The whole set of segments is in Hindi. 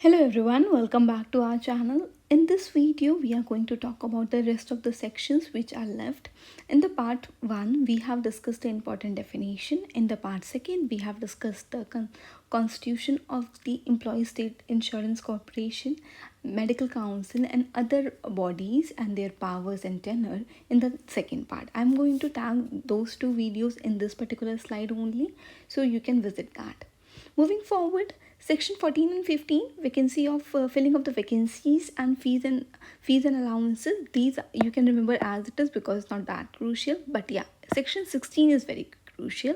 Hello everyone, welcome back to our channel. In this video, we are going to talk about the rest of the sections which are left. In the part 1, we have discussed the important definition. In the part 2, we have discussed the constitution of the Employee State Insurance Corporation, Medical Council and other bodies and their powers and tenure in the second part. I'm going to tag those two videos in this particular slide only, so you can visit that. Moving forward, section 14 and 15, vacancy of filling of the vacancies and fees and allowances. These you can remember as it is because it's not that crucial. But yeah, section 16 is very crucial.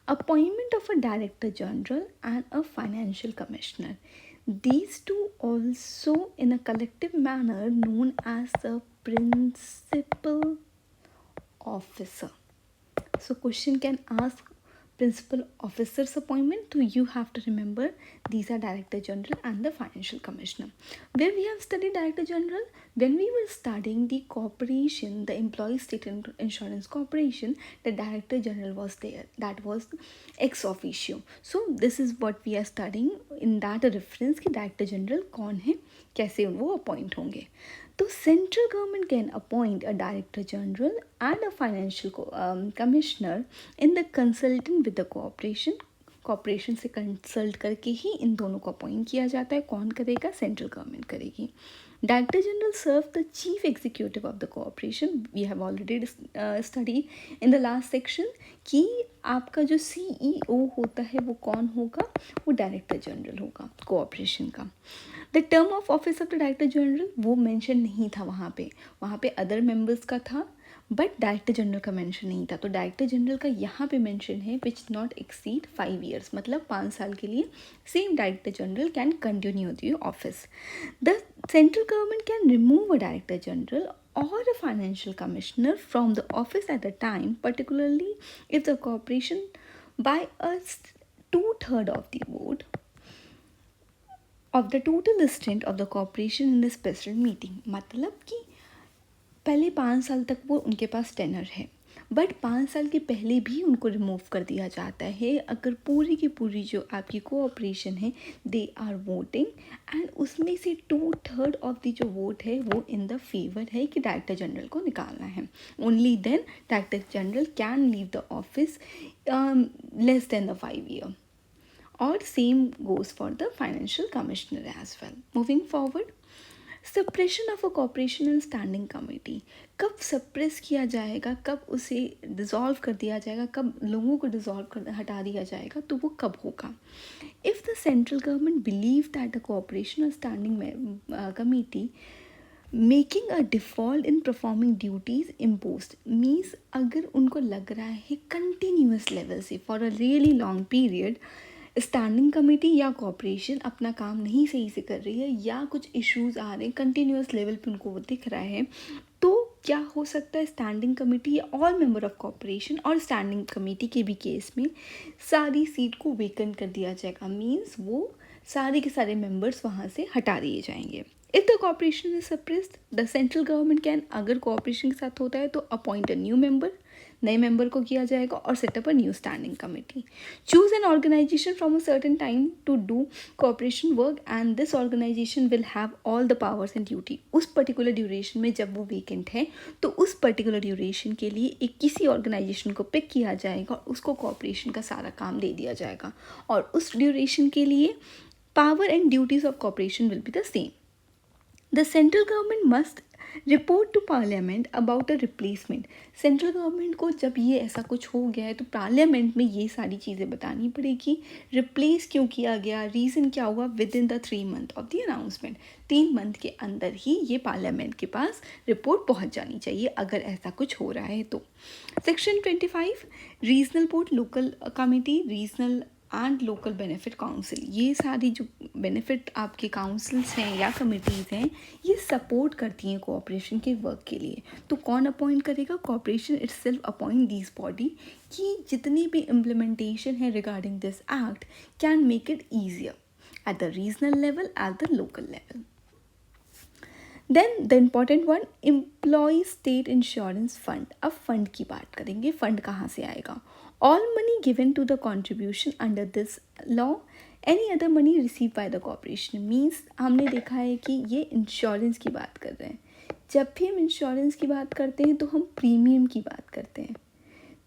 Appointment of a director general and a financial commissioner. These two also in a collective manner known as the principal officer. So question can ask principal officer's appointment. So you have to remember these are director general and the financial commissioner. Where we have studied director general, when we were studying the corporation, the employee state insurance corporation, the director general was there. That was ex officio. So this is what we are studying in that reference कि director general कौन है, कैसे वो अपॉइंट होंगे. तो central government can appoint a director general and a financial commissioner in the consultant with the corporation से कंसल्ट करके ही इन दोनों को अपॉइंट किया जाता है. कौन करेगा? सेंट्रल गवर्नमेंट करेगी. Director general serve the chief executive of the corporation. We have already study in the last section कि आपका जो CEO होता है वो कौन होगा? वो डायरेक्टर जनरल होगा कॉपरेशन का. The term of office of the director general वो मेंशन नहीं था वहाँ पे अदर मेंबर्स का था बट डायरेक्टर जनरल का मेंशन नहीं था. तो डायरेक्टर जनरल का यहाँ पे मेंशन है विच नॉट एक्सीड 5 years, मतलब 5 साल के लिए same director general can continue the office. The central government can remove a director general or a financial commissioner from the office at a time, particularly if the corporation by a 2/3 of the vote of the total strength of the corporation in the special meeting. मतलब कि पहले 5 साल तक वो उनके पास टेनर है बट 5 साल के पहले भी उनको रिमूव कर दिया जाता है अगर पूरी की पूरी जो आपकी कोऑपरेशन है दे आर वोटिंग एंड उसमें से 2/3 ऑफ दी जो वोट है वो इन द फेवर है कि डायरेक्टर जनरल को निकालना है. Only then director general can leave the office less than the 5 year. Or same goes for the financial commissioner as well. Moving forward, suppression of a cooperation and standing committee. कब सप्रेस किया जाएगा, कब उसे डिज़ोल्व कर दिया जाएगा, कब लोगों को डिज़ोल्व कर हटा दिया जाएगा, तो वो कब होगा? If the central government believe that the corporation और standing committee making a default in performing duties impose means अगर उनको लग रहा है कंटिन्यूस लेवल से for a really long period standing committee या कॉपरेशन अपना काम नहीं सही से कर रही है या कुछ इश्यूज आ रहे हैं कंटिन्यूस लेवल पे उनको वो दिख रहा है, तो क्या हो सकता है? स्टैंडिंग कमेटी या ऑल मेंबर ऑफ कॉपरेशन और स्टैंडिंग कमेटी के भी केस में सारी सीट को वेकेंट कर दिया जाएगा. मीन्स वो सारे के सारे मेंबर्स वहाँ से हटा दिए जाएंगे. If the corporation is suppressed the central government can, अगर कॉपरेशन के साथ होता है तो अपॉइंट अ न्यू मेंबर, नए मेंबर को किया जाएगा और set up a new standing committee. Choose an organisation from a certain time to do corporation work and this organisation will have all the powers and duty. उस पर्टिकुलर ड्यूरेशन में जब वो वेकेंट है तो उस पर्टिकुलर ड्यूरेशन के लिए एक किसी ऑर्गेनाइजेशन को पिक किया जाएगा और उसको कॉपरेशन का सारा काम दे दिया जाएगा और उस ड्यूरेशन के लिए power and duties of corporation will be the same. The central government must report to parliament about a replacement. Central government को जब ये ऐसा कुछ हो गया है तो पार्लियामेंट में ये सारी चीज़ें बतानी पड़ेगी. रिप्लेस क्यों किया गया, रीज़न क्या हुआ, with in the 3 month of the announcement. 3 month के अंदर ही ये पार्लियामेंट के पास रिपोर्ट पहुंच जानी चाहिए अगर ऐसा कुछ हो रहा है तो. Section 25 regional board, local committee, regional and local benefit council. ये सारी जो बेनिफिट आपके काउंसिल्स हैं या कमिटीज़ हैं ये सपोर्ट करती हैं कोऑपरेशन के वर्क के लिए. तो कौन अपॉइंट करेगा? Corporation itself appoint this body कि जितनी भी इम्प्लीमेंटेशन है regarding this act can make it easier at the regional level, at the local level. Then the important one, employ state insurance fund. अब फंड की बात करेंगे. फंड कहाँ से आएगा? All money given to the contribution under this law any other money receive by the corporation means हमने देखा है कि ये इंश्योरेंस की बात कर रहे हैं। जब भी हम इंश्योरेंस की बात करते हैं तो हम प्रीमियम की बात करते हैं।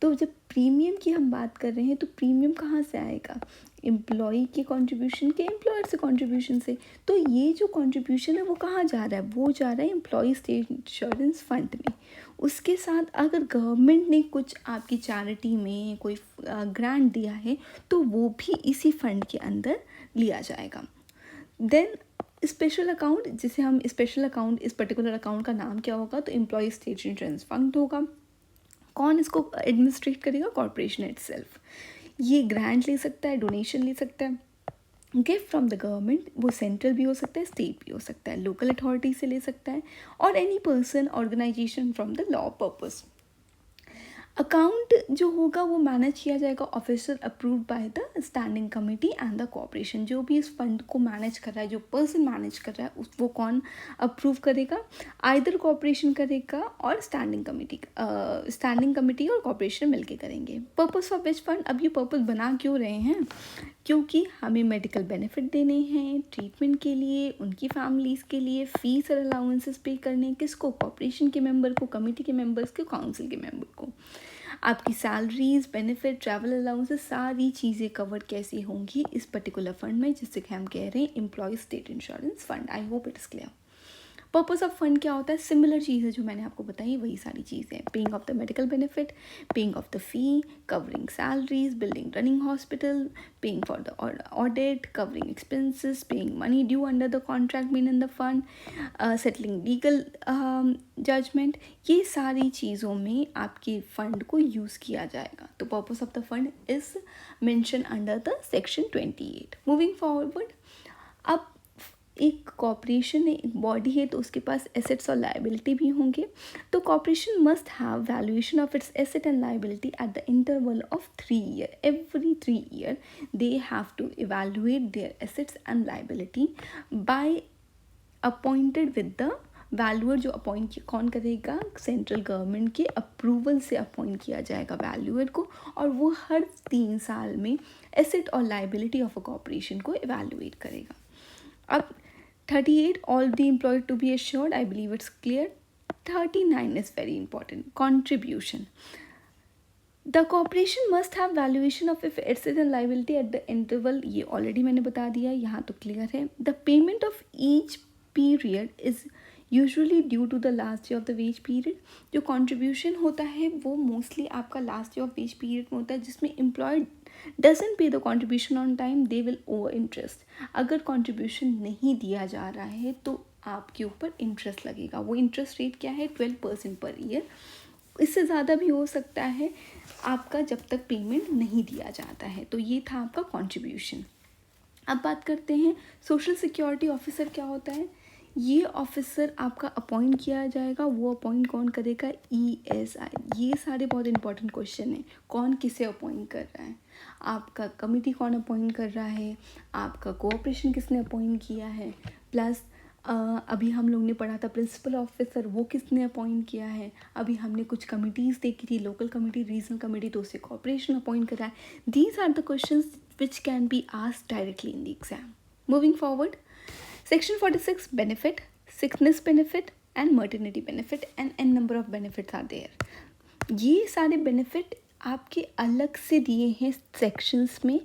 तो जब प्रीमियम की हम बात कर रहे हैं तो प्रीमियम कहाँ से आएगा? एम्प्लॉई के कंट्रीब्यूशन के एम्प्लॉयर से कंट्रीब्यूशन से। तो ये जो कंट्रीब्यूशन है वो कहाँ जा रहा है? वो जा रहा है एम्प्लॉई स्टेट इंश्योरेंस फंड में। उसके साथ अगर गवर्नमेंट ने कुछ आपकी चैरिटी में कोई ग्रांट दिया है तो वो भी इसी फंड के अंदर लिया जाएगा। देन स्पेशल अकाउंट, जिसे हम स्पेशल अकाउंट, इस पर्टिकुलर अकाउंट का नाम क्या होगा? तो एम्प्लॉई स्टेट इंश्योरेंस फंड होगा। कौन इसको एडमिनिस्ट्रेट करेगा? Corporation itself. ये ग्रांट ले सकता है, डोनेशन ले सकता है, गिफ्ट फ्रॉम द गवर्नमेंट, वो सेंट्रल भी हो सकता है, स्टेट भी हो सकता है, लोकल अथॉरिटी से ले सकता है, और any person organisation from the law purpose. Account जो होगा वो मैनेज किया जाएगा officer approved by the standing committee and the corporation. जो भी इस फंड को मैनेज कर रहा है, जो पर्सन मैनेज कर रहा है, वो कौन अप्रूव करेगा? आइदर कॉर्पोरेशन करेगा और स्टैंडिंग कमेटी और कॉर्पोरेशन मिलके करेंगे। Purpose of which fund? अब ये पर्पस बना क्यों रहे हैं? क्योंकि हमें मेडिकल बेनिफिट देने हैं, ट्रीटमेंट के लिए, उनकी फैमिलीज़ के लिए फीस और अलाउंसेस पे करने, किसको? कॉर्पोरेशन के मेंबर को, कमेटी के मेंबर्स को, काउंसिल के मेंबर को। आपकी सैलरीज, बेनिफिट, ट्रैवल अलाउंसेस, सारी चीज़ें कवर कैसे होंगी इस पर्टिकुलर फंड में, जिससे कि हम कह रहे हैं employ state insurance fund. I hope it is clear. Purpose of fund क्या होता है? सिमिलर चीज़ है जो मैंने आपको बताई, वही सारी चीज़ें। Paying of the medical benefit, paying of the fee, covering salaries, building running hospital, paying for the audit, covering expenses, paying money due under the contract mean in the fund, settling legal judgment. ये सारी चीज़ों में आपके फंड को यूज़ किया जाएगा। तो purpose of the fund is mention under the section 28। Moving forward, अब एक कॉर्पोरेशन है, एक बॉडी है, तो उसके पास एसेट्स और लायबिलिटी भी होंगे। तो corporation must have valuation of its asset and liability at the interval of 3 year. Every 3 year they have to evaluate their assets and liability by appointed with the valuer. जो अपॉइंट कौन करेगा? सेंट्रल गवर्नमेंट के अप्रूवल से अपॉइंट किया जाएगा वैल्यूअर को, और वो हर 3 साल में एसेट और लायबिलिटी ऑफ अ कॉर्पोरेशन को इवेल्युएट करेगा। अब 38, all the employed to be assured, I believe it's clear. 39 is very important, contribution. The corporation must have valuation of its assets and liability at the interval, ये already मैंने बता दिया, यहाँ तो clear है. The payment of each period is usually due to the last day of the wage period. जो contribution होता है वो mostly आपका last day of wage period में होता है, जिसमें employed doesn't pay the contribution on time, they will owe interest. अगर contribution नहीं दिया जा रहा है तो आपके ऊपर इंटरेस्ट लगेगा। वो इंटरेस्ट रेट क्या है? 12% पर ईयर। इससे ज़्यादा भी हो सकता है आपका जब तक पेमेंट नहीं दिया जाता है। तो ये था आपका कंट्रीब्यूशन। अब बात करते हैं सोशल सिक्योरिटी ऑफिसर क्या होता है। ये ऑफिसर आपका अपॉइंट किया जाएगा। वो अपॉइंट कौन करेगा? ESI। ये सारे बहुत इंपॉर्टेंट क्वेश्चन हैं। कौन किसे अपॉइंट कर रहा है? आपका कमिटी कौन अपॉइंट कर रहा है? आपका कोऑपरेशन किसने अपॉइंट किया है? प्लस अभी हम लोग ने पढ़ा था प्रिंसिपल ऑफिसर, वो किसने अपॉइंट किया है? अभी हमने कुछ कमिटीज़ देखी थी, लोकल कमिटी, रीजनल कमिटी, तो उससे कॉर्पोरेशन अपॉइंट करा है। These are the questions which can be asked directly in the exam. Moving forward, section 46 benefit, sickness benefit and maternity benefit and an number of benefits are there. ये सारे बेनिफिट आपके अलग से दिए हैं सेक्शंस में,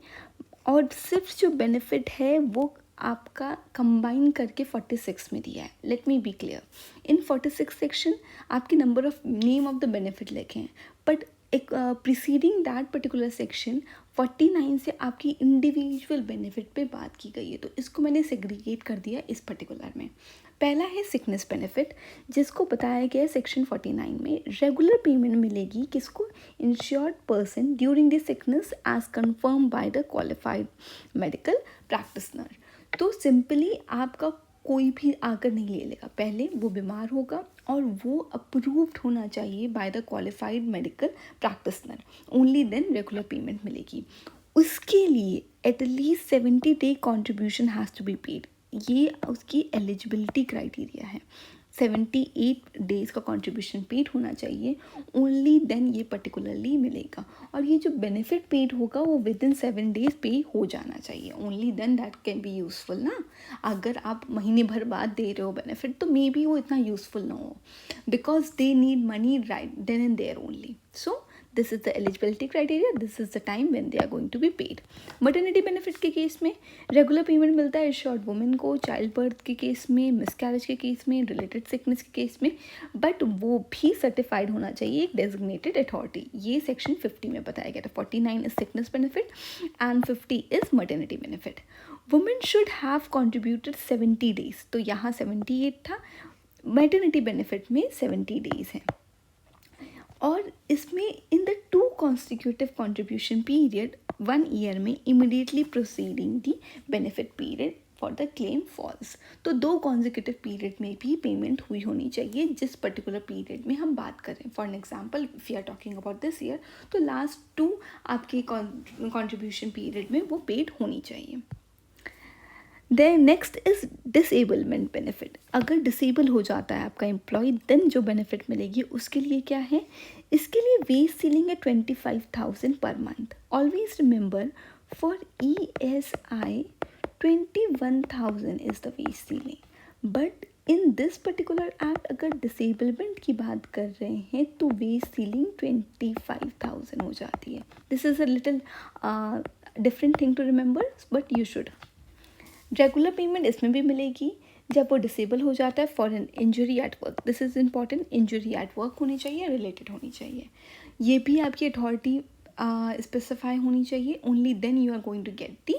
और सिर्फ जो बेनिफिट है वो आपका कंबाइन करके 46 में दिया है। लेट मी बी क्लियर, इन 46 सेक्शन आपके number of name of the benefit लिखे हैं, बट एक प्रीसीडिंग दैट पर्टिकुलर सेक्शन 49 से आपकी इंडिविजुअल बेनिफिट पे बात की गई है। तो इसको मैंने सेग्रीगेट कर दिया इस पर्टिकुलर में। पहला है सिकनेस बेनिफिट, जिसको बताया गया है सेक्शन 49 में रेगुलर पेमेंट मिलेगी किसको? Insured person during the sickness as confirmed by the qualified medical practitioner. तो सिंपली आपका कोई भी आकर नहीं ले लेगा, पहले वो बीमार होगा और वो अप्रूव्ड होना चाहिए by the qualified medical practitioner, only then regular payment मिलेगी। उसके लिए at least 70 day contribution has to be paid. ये उसकी एलिजिबिलिटी क्राइटेरिया है। 78 डेज़ का कंट्रीब्यूशन पेड होना चाहिए, ओनली देन ये पर्टिकुलरली मिलेगा। और ये जो बेनिफिट पेड होगा वो विद इन 7 डेज पे हो जाना चाहिए, only then that can be useful ना। अगर आप महीने भर बाद दे रहे हो बेनिफिट तो मे बी वो इतना यूज़फुल ना हो, because they need money right then and there only. So this is the eligibility criteria, this is the time when they are going to be paid. Maternity benefit के केस में रेगुलर पेमेंट मिलता है शॉर्ट वुमेन को, चाइल्ड बर्थ के केस में, मिसकैरेज के केस में, रिलेटेड सिकनेस के केस में, बट वो भी सर्टिफाइड होना चाहिए एक डेजिग्नेटेड अथॉरिटी। ये सेक्शन 50 में बताया गया था। 49 is sickness benefit and 50 is maternity benefit. Women should have contributed 70 days, तो यहाँ 78 था, मैटर्निटी बेनिफिट में 70 डेज हैं। और इसमें in the 2 consecutive contribution period 1 year में immediately preceding the benefit period for the claim falls, तो 2 consecutive period में भी पेमेंट हुई होनी चाहिए जिस पर्टिकुलर पीरियड में हम बात करें। For an example if you are talking about this year, तो लास्ट 2 आपके कॉन्ट्रीब्यूशन पीरियड में वो पेड होनी चाहिए। Then next is disablement benefit. अगर डिसेबल हो जाता है आपका एम्प्लॉय, देन जो बेनिफिट मिलेगी उसके लिए क्या है, इसके लिए वेज सीलिंग है 25,000 per month. Always remember for ESI 21,000 is the ways ceiling, but in this particular act अगर डिसेबलमेंट की बात कर रहे हैं तो वेज सीलिंग 25,000 हो जाती है। This is a little different thing to remember, but you should. Regular payment इसमें भी मिलेगी जब वो डिसेबल हो जाता है for an injury at work. This is important, injury at work होनी चाहिए, रिलेटेड होनी चाहिए। ये भी आपकी अथॉरिटी स्पेसिफाई होनी चाहिए, only then you are going to get the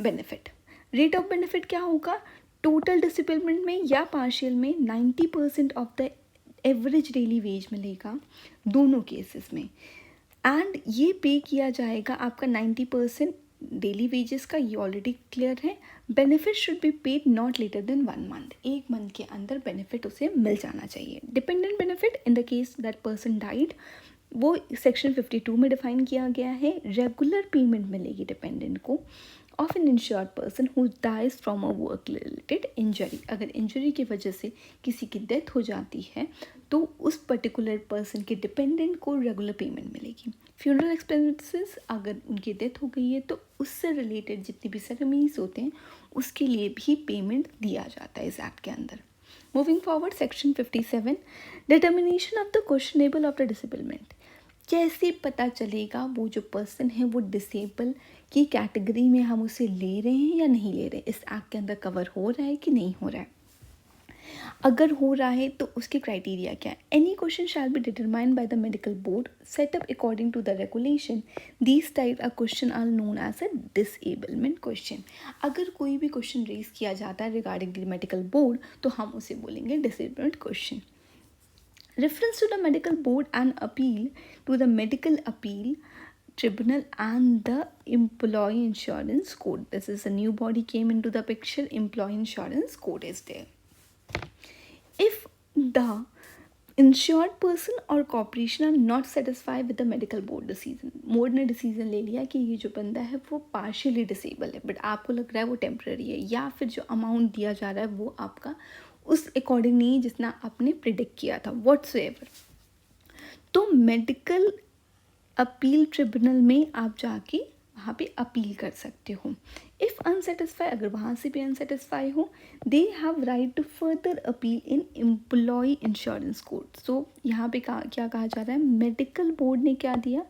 benefit. Rate of benefit क्या होगा, टोटल डिसेबलमेंट में या पार्शियल में 90% of the average daily wage मिलेगा दोनों केसेस में, एंड ये पे किया जाएगा आपका 90% डेली वेजेस का, ये ऑलरेडी क्लियर है। Benefit should be paid not later than 1 month, 1 month के अंदर बेनिफिट उसे मिल जाना चाहिए। Dependent benefit in the case that person died, वो सेक्शन 52 में डिफाइन किया गया है। रेगुलर पेमेंट मिलेगी डिपेंडेंट को of an insured person who dies from a work related injury. अगर इंजरी की वजह से किसी की डेथ हो जाती है तो उस पर्टिकुलर पर्सन के डिपेंडेंट को रेगुलर पेमेंट मिलेगी। फ्यूनरल एक्सपेंसेस, अगर उनकी डेथ हो गई है तो उससे रिलेटेड जितनी भी सेरेमनीज होते हैं उसके लिए भी पेमेंट दिया जाता है इस एक्ट के अंदर। Moving forward, section 57, determination of the questionable of the disablement. कैसे पता चलेगा वो जो पर्सन है वो डिसेबल की कैटेगरी में हम उसे ले रहे हैं या नहीं ले रहे हैं, इस एक्ट के अंदर कवर हो रहा है कि नहीं हो रहा है। अगर हो रहा है तो उसके क्राइटेरिया क्या है। Any question shall be determined by the medical board set up according to the regulation. These type of question are known as a disablement question. अगर कोई भी क्वेश्चन रेज किया जाता है रिगार्डिंग द मेडिकल बोर्ड तो हम उसे बोलेंगे disablement question. Reference to the medical board and appeal to the medical appeal tribunal and the employee insurance code. This is a new body came into the picture. Employee insurance code is there. If the insured person or corporation are not satisfied with the medical board decision, board ने डिसीजन ले लिया कि ये जो बंदा है वो पार्शियली डिसेबल है बट आपको लग रहा है वो टेम्प्रेरी है, या फिर जो अमाउंट दिया जा रहा है वो आपका उस अकॉर्डिंग नहीं जितना आपने प्रिडिक्ट किया था व्हाट्सएवर, तो मेडिकल अपील ट्रिब्यूनल में आप जाके वहाँ पे अपील कर सकते हो। इफ़ अनसेटिस्फाई, अगर वहाँ से भी अनसेटिस्फाई हो, they have right to further appeal in employ insurance code. So यहाँ पे क्या कहा जा रहा है, मेडिकल बोर्ड ने क्या दिया,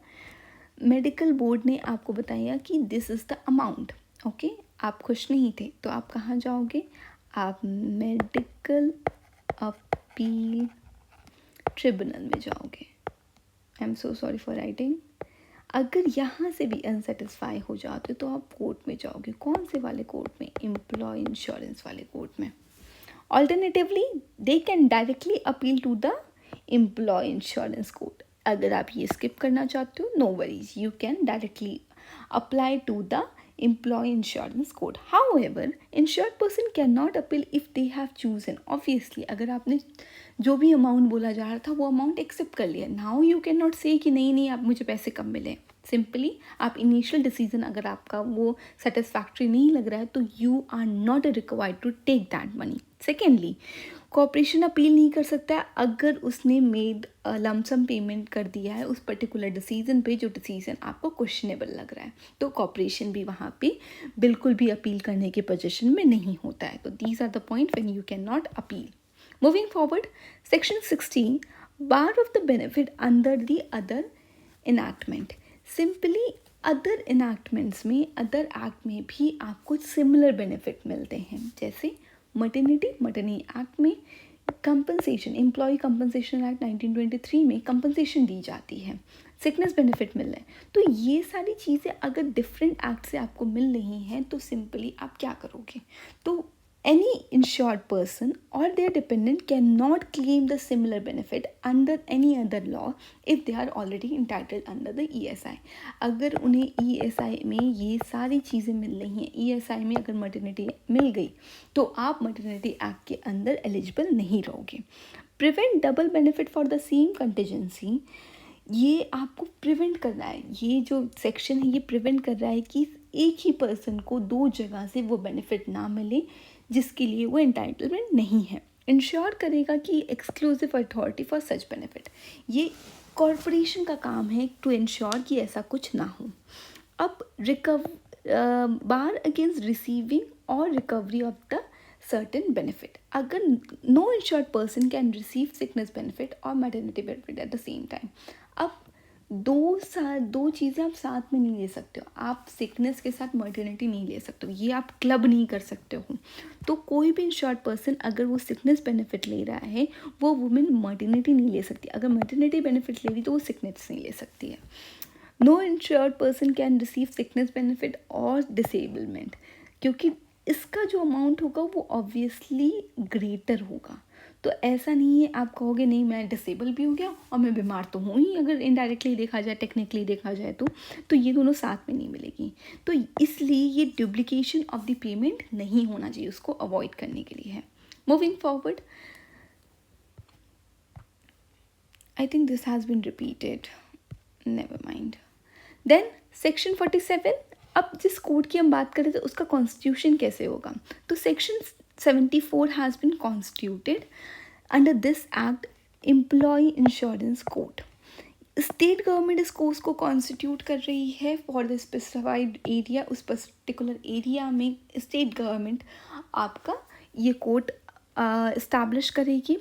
मेडिकल बोर्ड ने आपको बताया कि this is the amount. Okay, आप खुश नहीं थे तो आप कहाँ जाओगे, आप मेडिकल अपील ट्रिब्यूनल में जाओगे। I am so sorry for writing. अगर यहाँ से भी अनसेटिस्फाई हो जाते तो आप कोर्ट में जाओगे। कौन से वाले कोर्ट में, एम्प्लॉय इंश्योरेंस वाले कोर्ट में। Alternatively they can directly appeal to the employ insurance court. अगर आप ये स्किप करना चाहते हो, no worries, you can directly apply to the employee insurance code. However, insured person cannot appeal if they have chosen. Obviously, अगर आपने जो भी अमाउंट बोला जा रहा था वो अमाउंट एक्सेप्ट कर लिया, नाउ यू कैन नॉट से कि नहीं आप मुझे पैसे कम मिले, सिंपली आप इनिशियल डिसीजन अगर आपका वो सेटिस्फैक्ट्री नहीं लग रहा है तो you are not required to take that money. Secondly, corporation appeal नहीं कर सकता है अगर उसने मेड लमसम पेमेंट कर दिया है उस पर्टिकुलर डिसीजन पे जो डिसीजन आपको क्वेश्चनेबल लग रहा है, तो कॉर्पोरेशन भी वहाँ पे बिल्कुल भी अपील करने के पोजीशन में नहीं होता है। तो these are the point when you can not appeal. Moving forward, section 16 bar of the benefit under the other enactment. Simply other enactments में, अदर एक्ट में भी आपको सिमिलर बेनिफिट मिलते हैं, जैसे मटर्निटी एक्ट में कंपनसेशन, एम्प्लॉय कंपनसेशन एक्ट 1923 में कंपनसेशन दी जाती है, सिकनेस बेनिफिट मिल रहा है। तो ये सारी चीज़ें अगर डिफरेंट एक्ट से आपको मिल रही हैं तो सिंपली आप क्या करोगे, तो any insured person or their dependent cannot claim the similar benefit under any other law if they are already entitled under the ESI। अगर उन्हें ESI में ये सारी चीज़ें मिल रही हैं, ESI में अगर मटर्निटी मिल गई तो आप मटर्निटी एक्ट के अंदर एलिजिबल नहीं रहोगे। Prevent double benefit for the same contingency, ये आपको प्रिवेंट कर रहा है, ये जो सेक्शन है ये प्रिवेंट कर रहा है कि एक ही पर्सन को दो जगह से वो बेनिफिट ना मिले जिसके लिए वो एंटाइटलमेंट नहीं है। इंश्योर करेगा कि exclusive authority for such benefit, ये कॉरपोरेशन का काम है टू इंश्योर कि ऐसा कुछ ना हो। अब बार अगेंस्ट रिसीविंग और recovery of the certain benefit, अगर no insured person can receive sickness benefit और maternity benefit at the same time. अब दो चीज़ें आप साथ में नहीं ले सकते हो, आप सिकनेस के साथ मर्टर्निटी नहीं ले सकते हो, ये आप क्लब नहीं कर सकते हो। तो कोई भी इंश्योर्ड पर्सन अगर वो सिकनेस बेनिफिट ले रहा है वो वुमेन मर्टर्निटी नहीं ले सकती, अगर मर्टर्निटी बेनिफिट ले रही तो वो सिकनेस नहीं ले सकती है। No insured person can receive sickness benefit और डिसेबलमेंट, क्योंकि इसका जो अमाउंट होगा वो ऑब्वियसली ग्रेटर होगा। तो ऐसा नहीं है आप कहोगे नहीं मैं डिसेबल भी हो गया और मैं बीमार तो हूँ ही, अगर इनडायरेक्टली देखा जाए, टेक्निकली देखा जाए तो ये दोनों साथ में नहीं मिलेगी। तो इसलिए ये डुप्लीकेशन ऑफ द पेमेंट नहीं होना चाहिए, उसको अवॉइड करने के लिए है। Moving forward, I think this has been repeated, never mind. Then section 47, अब जिस कोड की हम बात कर रहे थे उसका कॉन्स्टिट्यूशन कैसे होगा, तो section 74 has been constituted under this act employee insurance code। State government इस कोर्स को कॉन्स्टिट्यूट कर रही है फॉर द स्पेसिफाइड एरिया, उस पर्टिकुलर एरिया में स्टेट गवर्नमेंट आपका ये कोड इस्टेब्लिश करेगी।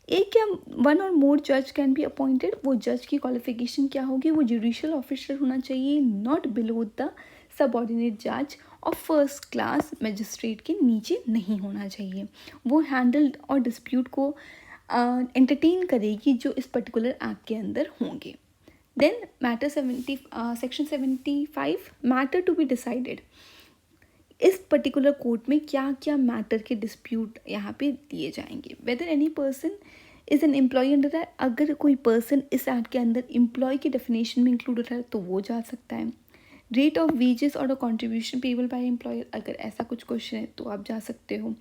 एक या वन और मोर जज कैन बी अपॉइंटेड, वो जज की क्वालिफिकेशन क्या होगी, वो जुडिशियल ऑफिसर होना चाहिए, नॉट बिलो द सबऑर्डिनेट जज और फर्स्ट क्लास मजिस्ट्रेट के नीचे नहीं होना चाहिए। वो हैंडल और डिस्प्यूट को एंटरटेन करेगी जो इस पर्टिकुलर एक्ट के अंदर होंगे। Then matter section 75 matter to be decided, इस पर्टिकुलर कोर्ट में क्या क्या मैटर के डिस्प्यूट यहाँ पे दिए जाएंगे। Whether any person is an employ under है, अगर कोई पर्सन इस एक्ट के अंदर एम्प्लॉय की डेफिनेशन में इंक्लूड होता है तो वो जा सकता है। रेट ऑफ वेजेस और कॉन्ट्रीब्यूशन पेबल बाय एम्प्लॉयर, अगर ऐसा कुछ क्वेश्चन है तो आप जा सकते हो।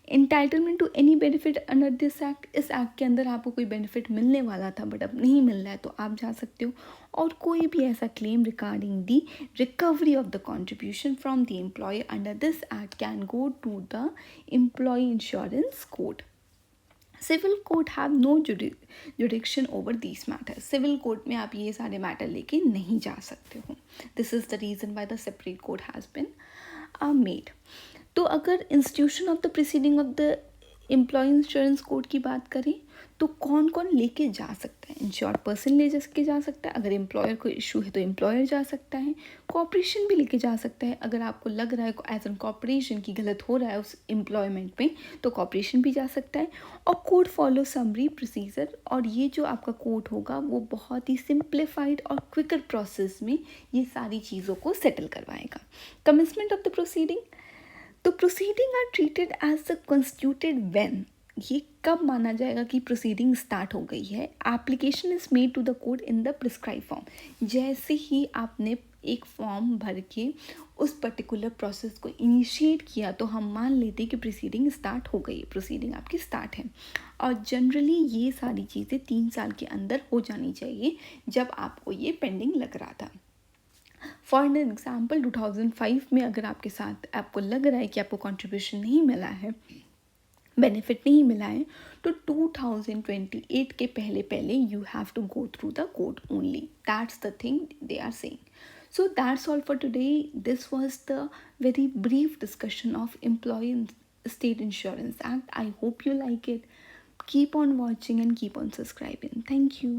Entitlement to any benefit under this act, इस एक्ट के अंदर आपको कोई बेनिफिट मिलने वाला था बट अब नहीं मिल रहा है तो आप जा सकते हो। और कोई भी ऐसा claim regarding the recovery of the contribution from the employer under this act can go to the employ insurance code. Civil court have no jurisdiction over these matter, civil court में आप ये सारे मैटर लेके नहीं जा सकते हो। This is the reason why the separate court has been made. तो अगर institution of the proceeding of the employ insurance code की बात करें तो कौन कौन लेके जा सकता है, इंश्योर्ड पर्सन ले के जा सकता है, अगर एम्प्लॉयर को इशू है तो एम्प्लॉयर जा सकता है, कॉर्पोरेशन भी लेके जा सकता है, अगर आपको लग रहा है एज एन कॉर्पोरेशन की गलत हो रहा है उस एम्प्लॉयमेंट में तो कॉर्पोरेशन भी जा सकता है। और कोर्ट फॉलो समरी प्रोसीजर, और ये जो आपका कोर्ट होगा वो बहुत ही सिंप्लीफाइड और क्विकर प्रोसेस में ये सारी चीज़ों को सेटल करवाएगा। कमेंसमेंट ऑफ द प्रोसीडिंग, तो proceeding are treated as the constituted when, ये कब माना जाएगा कि प्रोसीडिंग स्टार्ट हो गई है, application is made to the court in the prescribe form, जैसे ही आपने एक फॉर्म भर के उस पर्टिकुलर प्रोसेस को इनिशिएट किया तो हम मान लेते कि प्रोसीडिंग स्टार्ट हो गई, प्रोसीडिंग आपकी स्टार्ट है। और जनरली ये सारी चीज़ें 3 साल के अंदर हो जानी चाहिए जब आपको ये पेंडिंग लग रहा था। फॉर एन एग्जाम्पल 2005 में अगर आपके साथ आपको लग रहा है कि आपको कंट्रीब्यूशन नहीं मिला है, बेनिफिट नहीं मिला है, तो 2028 के पहले पहले you have to go through the code only. That's the thing they are saying. So that's all for today. This was the very brief discussion of Employee State Insurance Act. I hope you like it. Keep on watching and keep on subscribing. Thank you.